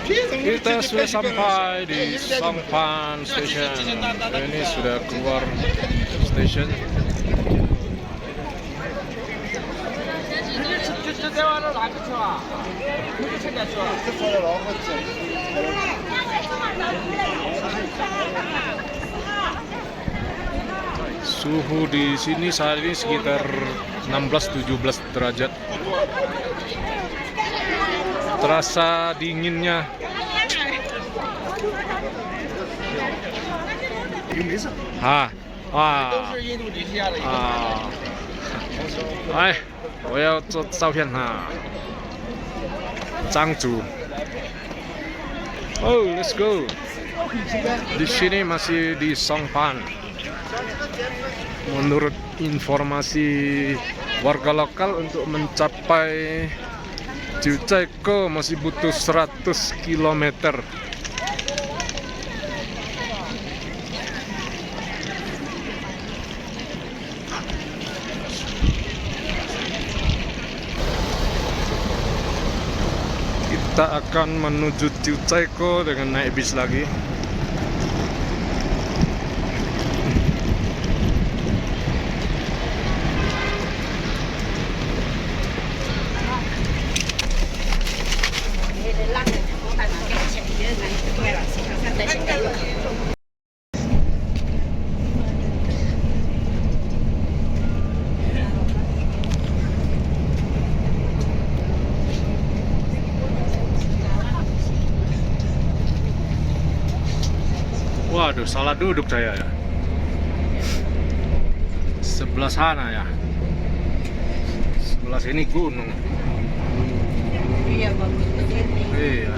Kita sudah sampai di Songpan Station. Ini sudah keluar station. Suhu di sini saat ini sekitar 16-17 derajat. Terasa dinginnya. Ah,哎，我要做照片哈，张主。Oh, let's go. Di sini masih di Songpan. Menurut informasi warga lokal, untuk mencapai Jiucaiko masih butuh 100 km. Kita akan menuju Jiucaiko dengan naik bis lagi. Waduh, salah duduk saya ya. Sebelah sana ya. Sebelah sini gunung. Iya, bagus begini. Iya.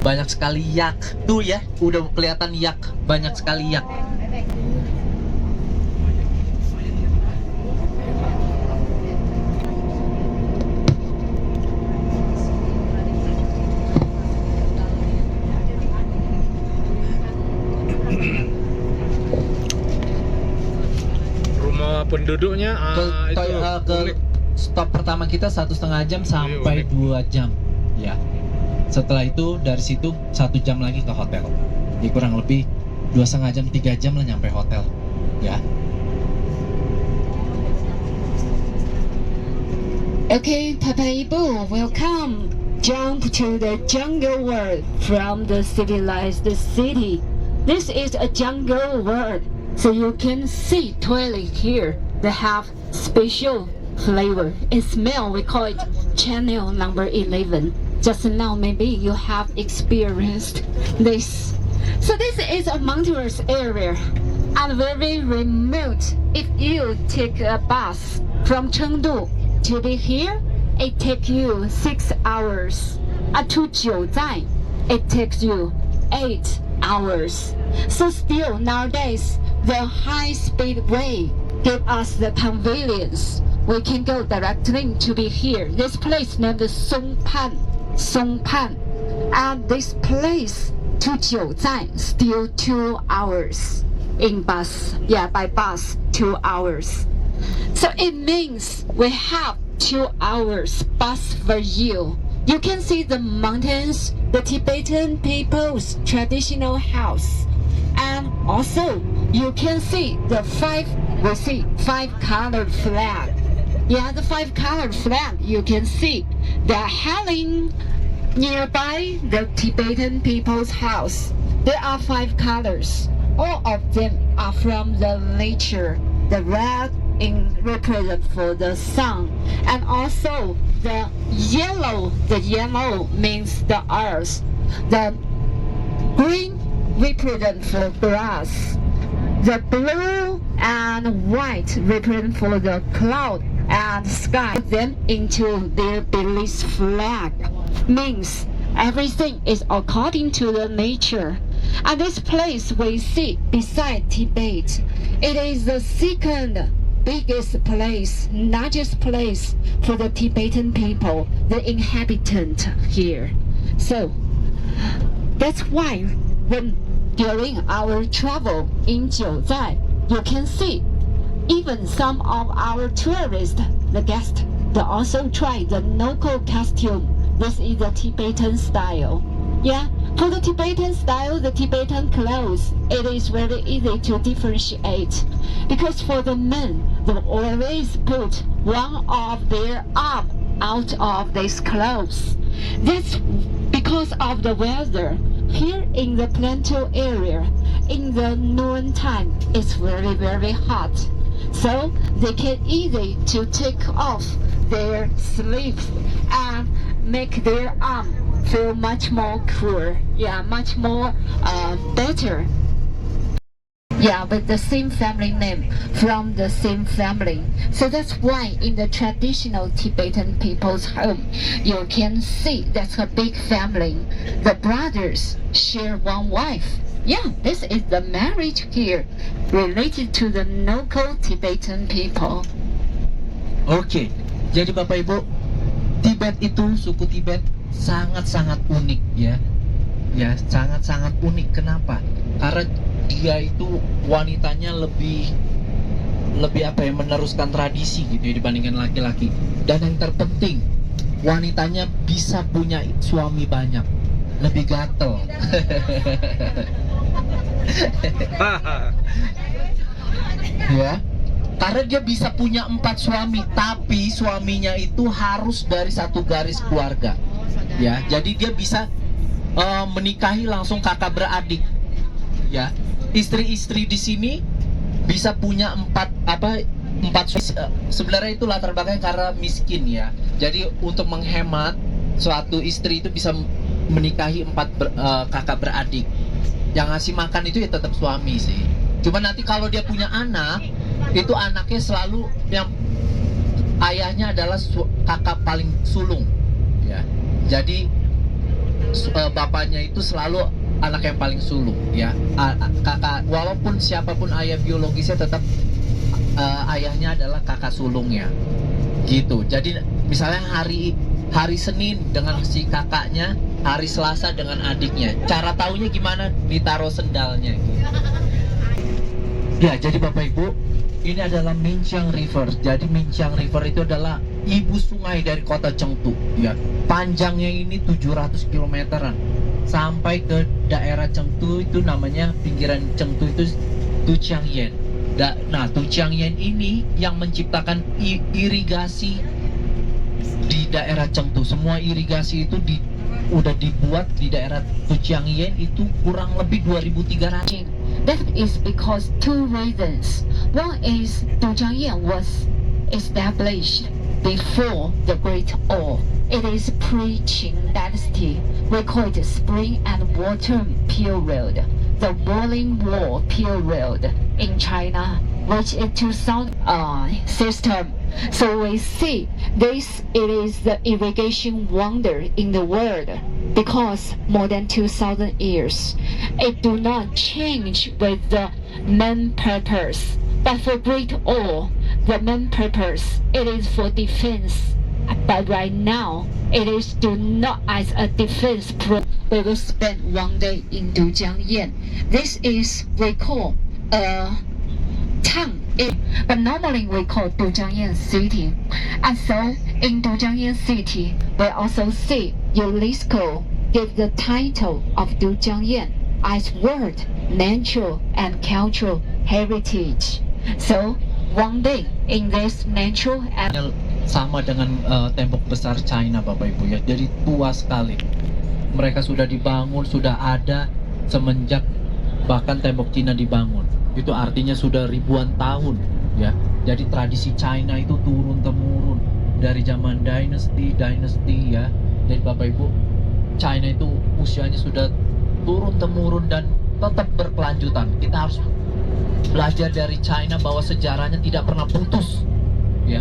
Banyak sekali yak tuh ya, udah kelihatan yak, banyak sekali yak. Rumah penduduknya Ke stop pertama kita 1,5 jam sampai 2 jam ya. Setelah itu dari situ 1 jam lagi ke hotel. Jadi kurang lebih 2,5 jam 3 jam lah nyampe hotel ya. Okay, Papa Ibu, welcome. Jump to the jungle world from the civilized city. This is a jungle world, so you can see toilet here. They have special flavor and smell. We call it channel number 11. Just now, maybe you have experienced this. So this is a mountainous area and very remote. If you take a bus from Chengdu to be here, it takes you 6 hours. To Jiuzhai, it takes you 8 hours. So still nowadays, the high-speed way give us the convenience. We can go directly to be here. This place named Songpan. And this place to Jiuzhai still 2 hours in bus. Yeah, by bus 2 hours. So it means we have 2 hours bus for you. You can see the mountains, the Tibetan people's traditional house, and also you can see the 5-colored flag. Yeah, the 5-colored flag. You can see the hanging nearby the Tibetan people's house. There are 5 colors. All of them are from the nature. The red represent for the sun, and also the yellow. The yellow means the earth. The green represent for grass. The blue and and white represent for the cloud and sky. Put them into their Belize flag. Means everything is according to the nature. And this place we see beside Tibet, it is the second biggest place, largest place for the Tibetan people, the inhabitant here. So that's why when during our travel in Jiuzhai, you can see even some of our tourists, the guests, they also try the local costume. This is the Tibetan style. Yeah, for the Tibetan style, the Tibetan clothes, it is very easy to differentiate. Because for the men, they always put one of their arm out of these clothes. That's because of the weather. Here in the plateau area, in the noon time, it's very, very hot. So they can easy to take off their sleeves and make their arm feel much more cool. Yeah, much more better. Yeah, with the same family name, from the same family. So that's why in the traditional Tibetan people's home, you can see that's a big family. The brothers share one wife. Yeah, this is the marriage here, related to the local Tibetan people. Oke, jadi Bapak Ibu, Tibet itu, suku Tibet sangat-sangat unik ya. Ya, sangat-sangat unik. Kenapa? Karena dia itu wanitanya lebih apa ya, meneruskan tradisi gitu ya dibandingkan laki-laki. Dan yang terpenting, wanitanya bisa punya suami banyak, lebih gatel. Ya, karena dia bisa punya 4 suami, tapi suaminya itu harus dari satu garis keluarga. Ya, jadi dia bisa menikahi langsung kakak beradik. Ya, istri-istri di sini bisa punya 4 sebenarnya itu latar belakangnya karena miskin ya. Jadi untuk menghemat, suatu istri itu bisa menikahi 4 kakak beradik. Yang ngasih makan itu ya tetap suami sih. Cuma nanti kalau dia punya anak, itu anaknya selalu yang ayahnya adalah kakak paling sulung ya. Jadi bapaknya itu selalu anak yang paling sulung ya. Kakak, walaupun siapapun ayah biologisnya, tetap ayahnya adalah kakak sulungnya gitu. Jadi misalnya hari Senin dengan si kakaknya, hari Selasa dengan adiknya. Cara taunya gimana? Ditaruh sendalnya gitu. Ya, jadi Bapak Ibu, ini adalah Minxiang River. Jadi Minxiang River itu adalah ibu sungai dari kota Chengdu ya. Panjangnya ini 700 kilometeran sampai ke daerah Chengdu, itu namanya pinggiran Chengdu itu Tujiangyan. Nah, Tujiangyan ini yang menciptakan irigasi di daerah Chengdu. Semua irigasi itu udah dibuat di daerah Tujiangyan itu kurang lebih 2.300. That is because 2 reasons. One is Dongjiangyan was established before the Great War. It is pre-Qing dynasty. We call it Spring and Autumn period, the Boiling War period in China, which is 2000 system. So we see this, it is the irrigation wonder in the world, because more than 2,000 years it do not change with the main purpose. But for Great War, the main purpose, it is for defense. But right now, it is do not as a defense. We will spend 1 day in Dujiangyan. This is we call a town. But normally we call Dujiangyan City. And so in Dujiangyan City, we also see UNESCO give the title of Dujiangyan as World Natural and Cultural Heritage. So 1 day in this natural and sama dengan tembok besar China Bapak Ibu ya. Jadi tua sekali. Mereka sudah dibangun, sudah ada semenjak bahkan tembok Cina dibangun. Itu artinya sudah ribuan tahun ya. Jadi tradisi China itu turun temurun dari zaman dinasti ya. Jadi Bapak Ibu, China itu usianya sudah turun temurun dan tetap berkelanjutan. Kita harus belajar dari China bahwa sejarahnya tidak pernah putus. Ya,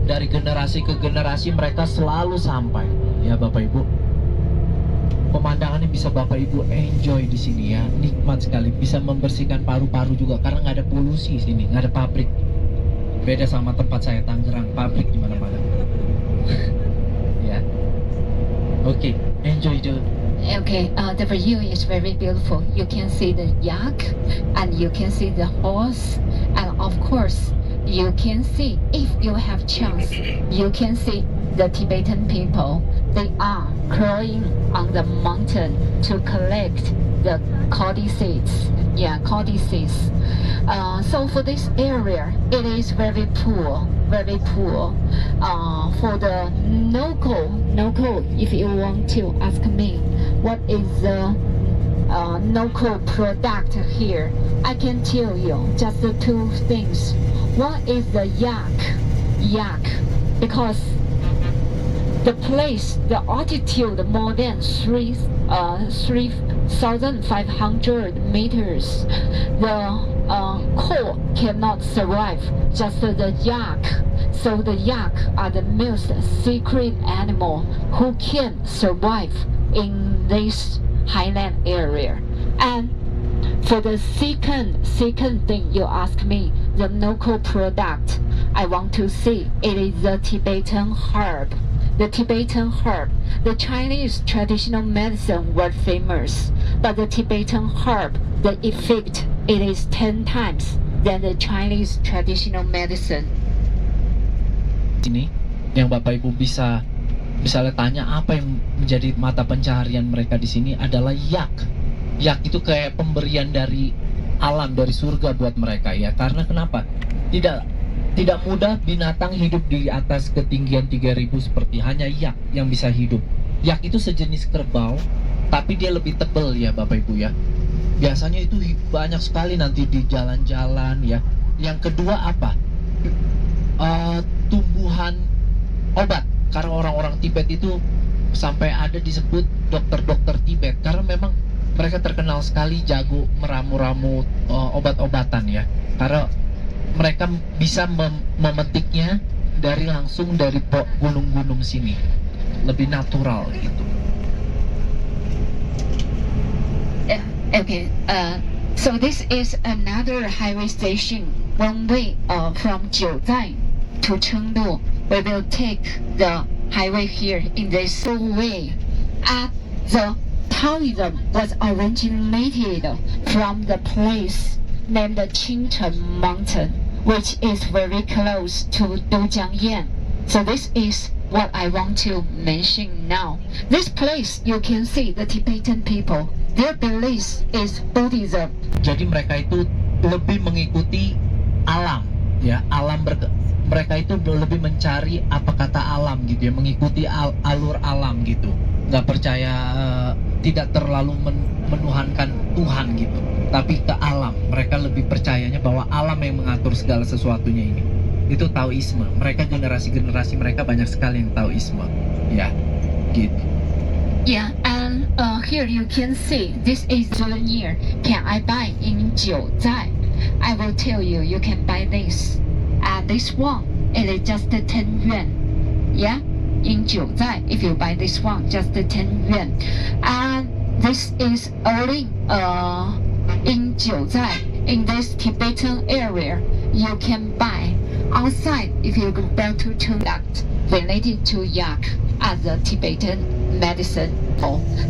dari generasi ke generasi mereka selalu sampai. Ya Bapak Ibu, pemandangannya bisa Bapak Ibu enjoy di sini ya, nikmat sekali. Bisa membersihkan paru-paru juga karena nggak ada polusi sini, nggak ada pabrik. Beda sama tempat saya Tangerang, pabrik di mana-mana. Ya, oke, enjoy the. Okay, the view is very beautiful. You can see the yak, and you can see the horse, and of course, you can see, if you have chance, you can see the Tibetan people. They are crawling on the mountain to collect the codices. Yeah, codices. So for this area, it is very poor, very poor. For the local, if you want to ask me, what is the local product here? I can tell you just the two things. One is the yak, because the place, the altitude more than 3,500 meters. The coal cannot survive, just the yak. So the yak are the most secret animal who can survive in this highland area. And for the second thing you ask me, the local product, I want to see, it is the Tibetan herb. The Tibetan herb. The Chinese traditional medicine were famous, but the Tibetan herb, the effect, it is 10 times than the Chinese traditional medicine. Ini yang Bapak Ibu bisa misalnya tanya apa yang menjadi mata pencaharian mereka di sini adalah yak. Yak itu kayak pemberian dari alam, dari surga buat mereka ya. Karena kenapa? Tidak mudah binatang hidup di atas ketinggian 3000 seperti hanya yak yang bisa hidup. Yak itu sejenis kerbau, tapi dia lebih tebal ya Bapak Ibu ya. Biasanya itu banyak sekali nanti di jalan-jalan ya. Yang kedua apa? Tumbuhan obat. Karena orang-orang Tibet itu sampai ada disebut dokter-dokter Tibet. Karena memang mereka terkenal sekali jago meramu-ramu obat-obatan ya. Karena mereka bisa memetiknya langsung dari gunung-gunung sini, lebih natural gitu. Okay. So this is another highway station. One way from Jiuzhai to Chengdu. We will take the highway here in this way. The Taoism was originated from the place named Qingchen Mountain, which is very close to Doujiangyan. So this is what I want to mention now. This place, you can see the Tibetan people. Their belief is Buddhism. Jadi mereka itu lebih mengikuti alam, ya. Mereka itu lebih mencari apa kata alam gitu ya, mengikuti alur alam gitu. Nggak percaya, tidak terlalu menuhankan Tuhan gitu, tapi ke alam. Mereka lebih percayanya bahwa alam yang mengatur segala sesuatunya ini. Itu Taoisme. Mereka generasi mereka banyak sekali yang Taoisme, ya, gitu. Yeah, and here you can see this is souvenir. Can I buy in Jiuzhai? I will tell you, you can buy this. And this one, it is just 10 yuan. Yeah, in Jiuzhai, if you buy this one, just 10 yuan. And this is only in Jiuzhai, in this Tibetan area, you can buy. Outside, if you go back to Chengdu, related to yak as a Tibetan medicine,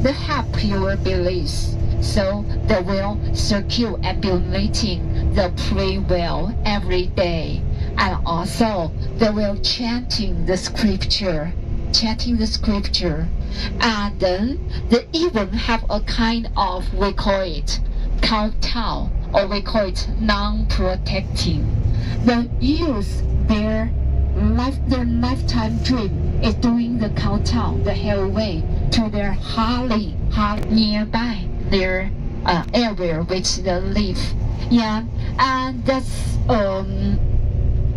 they have pure beliefs. So they will circulating the prayer well every day, and also they will chanting the scripture, and then they even have a kind of, we call it kowtow, or we call it non-protecting. They use their lifetime dream is doing the kowtow the whole way to their holly nearby their area which they live. Yeah, and that's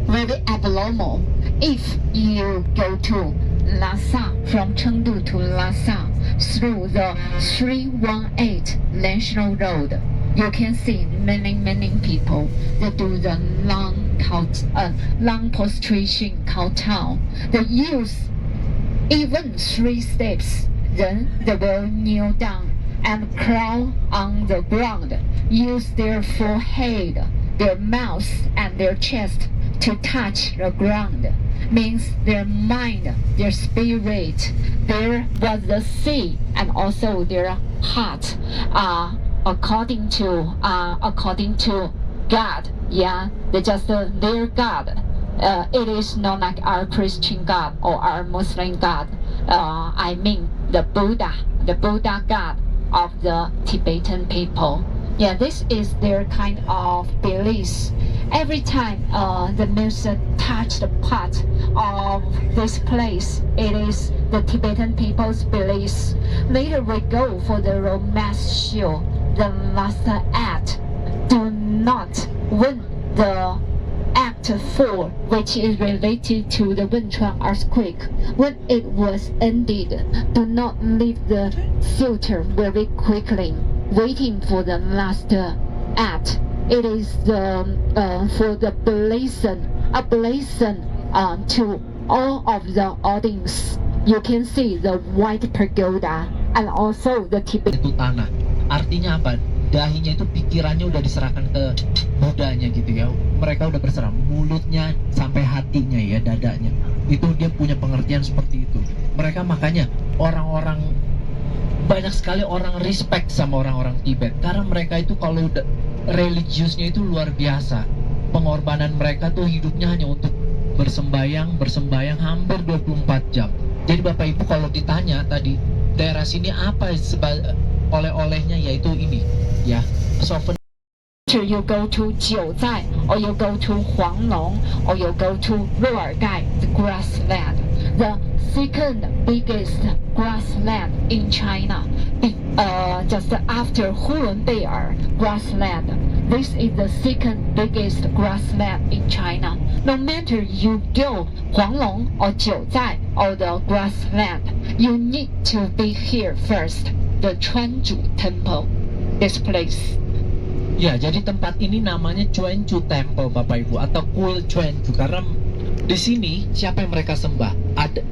very abnormal. If you go to Lhasa, from Chengdu to Lhasa through the 318 National Road, you can see many people that do the long prostration kowtow. They use even 3 steps, then they will kneel down and crawl on the ground, use their forehead, their mouth, and their chest to touch the ground. Means their mind, their spirit, there was the sea, and also their heart, according to God. Yeah, they just their God. It is not like our Christian God or our Muslim God. I mean the Buddha God of the Tibetan people. Yeah, this is their kind of beliefs. Every time the music touch the part of this place, it is the Tibetan people's beliefs. Later we go for the romance show, the last act. Do not win the Act 4, which is related to the Wenchuan earthquake. When it was ended, do not leave the theater very quickly, waiting for the last act. It is for the blazon to all of the audience. You can see the white pagoda and also the Tibet. Itu tanah. Artinya apa? Dahinya itu pikirannya udah diserahkan ke Budanya gitu ya. Mereka udah berserah, mulutnya sampai hatinya ya, dadanya. Itu dia punya pengertian seperti itu. Mereka makanya orang-orang, banyak sekali orang respect sama orang-orang Tibet, karena mereka itu kalau udah religiusnya itu luar biasa. Pengorbanan mereka tuh hidupnya hanya untuk bersembayang hampir 24 jam. Jadi Bapak Ibu kalau ditanya tadi daerah sini apa oleh-olehnya, yaitu ini ya, souvenir. You go to Jiuzai, or you go to Huanglong, or you go to Ruergai, the grassland, the second biggest grassland in China, just after Hulunbuir grassland. This is the second biggest grassland in China. No matter you go Huanglong or Jiuzai or the grassland, you need to be here first. The Chuanju Temple, this place. Ya, jadi tempat ini namanya Chuanju Temple Bapak Ibu, atau kuil Chuanju, karena di sini siapa yang mereka sembah? Ada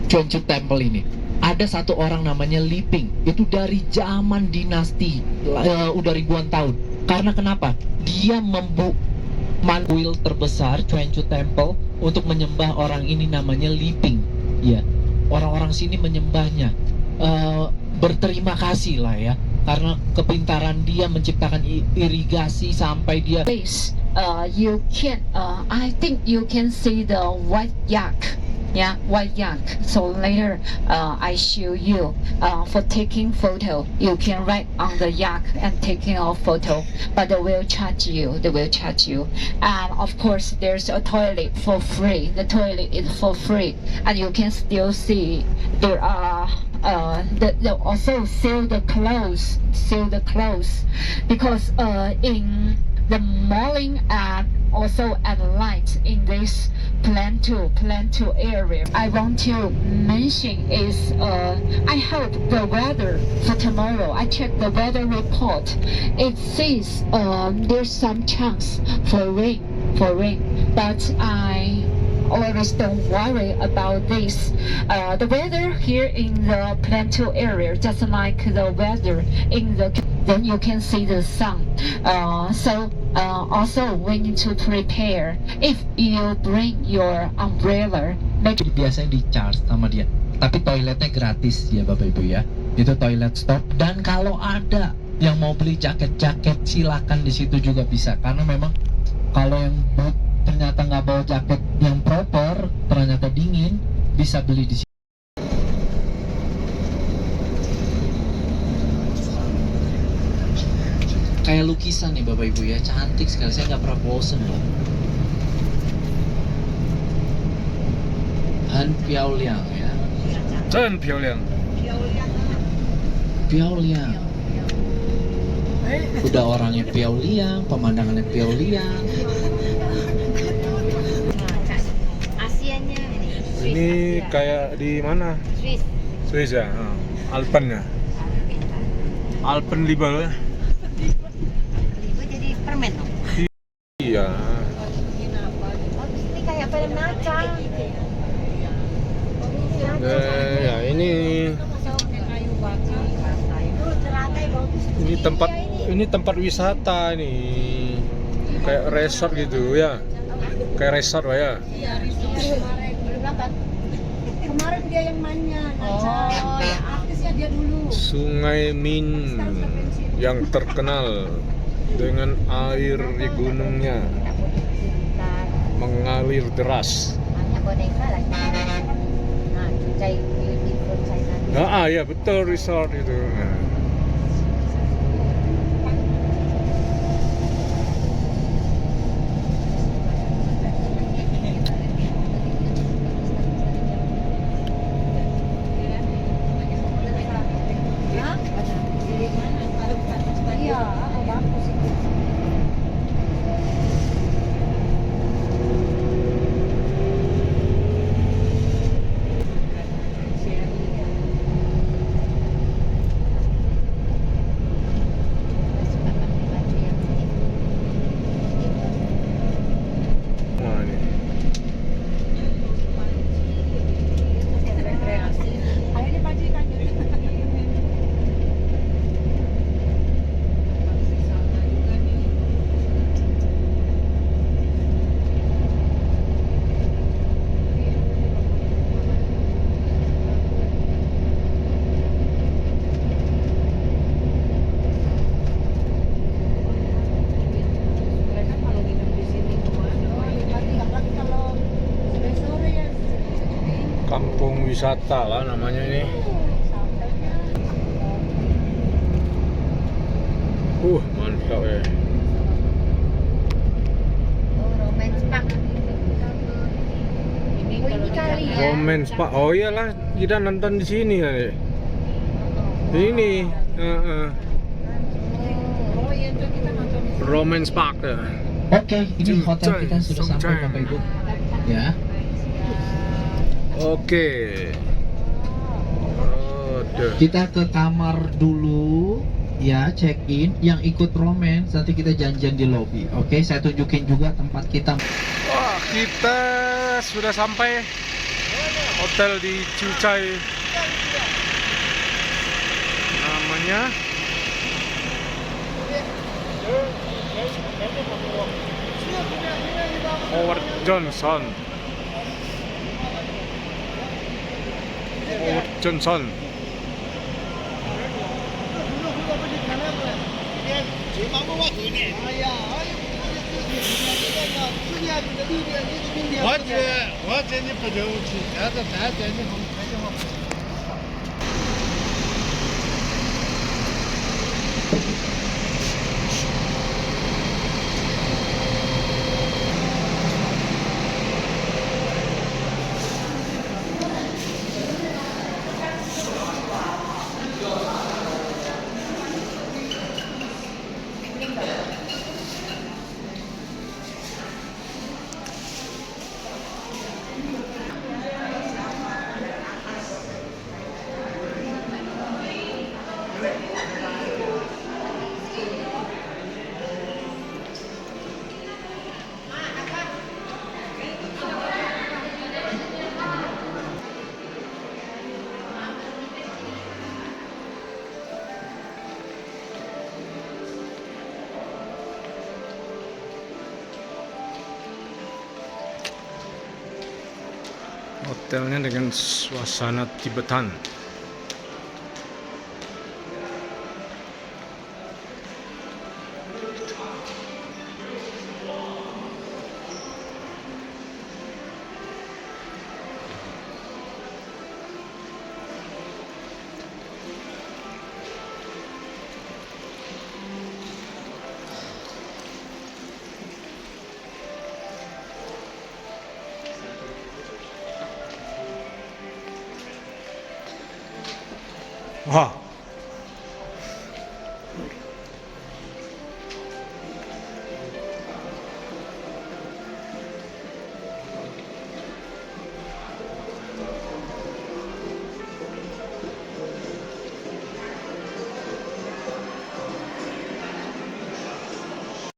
Chuanju Temple ini. Ada satu orang namanya Li Ping. Itu dari zaman dinasti udah ribuan tahun. Karena kenapa? Dia kuil terbesar Chuanju Temple untuk menyembah orang ini namanya Li Ping. Ya, orang-orang sini menyembahnya. Berterima kasih lah ya, karena kepintaran dia menciptakan irigasi sampai dia. Please, you can, I think you can see the white yak. Yeah, white yak. So later, I show you for taking photo. You can write on the yak and taking a photo, but they will charge you. They will charge you. And of course, there's a toilet for free. The toilet is for free, and you can still see there are. They also sell the clothes, because in the morning and also at night in this Plateau area. I want to mention is I hope the weather for tomorrow. I checked the weather report. It says there's some chance for rain, but I always don't worry about this. The weather here in the Plateau area, just like the weather in the, then you can see the sun. So also we need to prepare. If you bring your umbrella, make biasanya di charge sama dia. Tapi toiletnya gratis ya Bapak Ibu ya. Itu toilet stop, dan kalau ada yang mau beli jaket-jaket silakan di situ juga bisa, karena memang kalau yang ternyata nggak bawa jaket yang proper, ternyata dingin, bisa beli di sini. Kayak lukisan nih Bapak Ibu ya, cantik sekali, saya nggak pernah bosen loh. Han Piao Liang ya. 真漂亮。 Piao Liang. Udah orangnya Piao Liang, pemandangannya Piao Liang. Ini kayak di mana? Swiss ya, Alpen ya. Alpen Libel ya. Ya ini tempat wisata ini, kayak resort gitu ya, kayak resort lah ya. Kemarin dia yang mainnya, artisnya dia dulu. Sungai Min yang terkenal dengan air di gunungnya mengalir deras. Banyak boneka lagi. Nah, Cucai Beautiful China. Ya betul, resort itu. Iya, bagus itu. Nah, ini. Akhirnya pacikan gitu. Kampung wisata lah namanya ini. Mantap ya. Romance Park. Ini kali ya. Romance Park. Oh iyalah, kita nonton di sini ya. Ini. Oh iya, itu kita nonton di sini. Romance Park ya. Oke, ini hotel Songchai, kita sudah sampai Songchai. Bapak Ibu. Ya. Oke. Aduh. Kita ke kamar dulu, ya, check in. Yang ikut romance nanti kita janjian di lobby. Oke, saya tunjukin juga tempat kita. Wah, kita sudah sampai hotel di Cucai. Namanya Howard Johnson. Howard Johnson. Hotelnya dengan suasana Tibetan. Wah,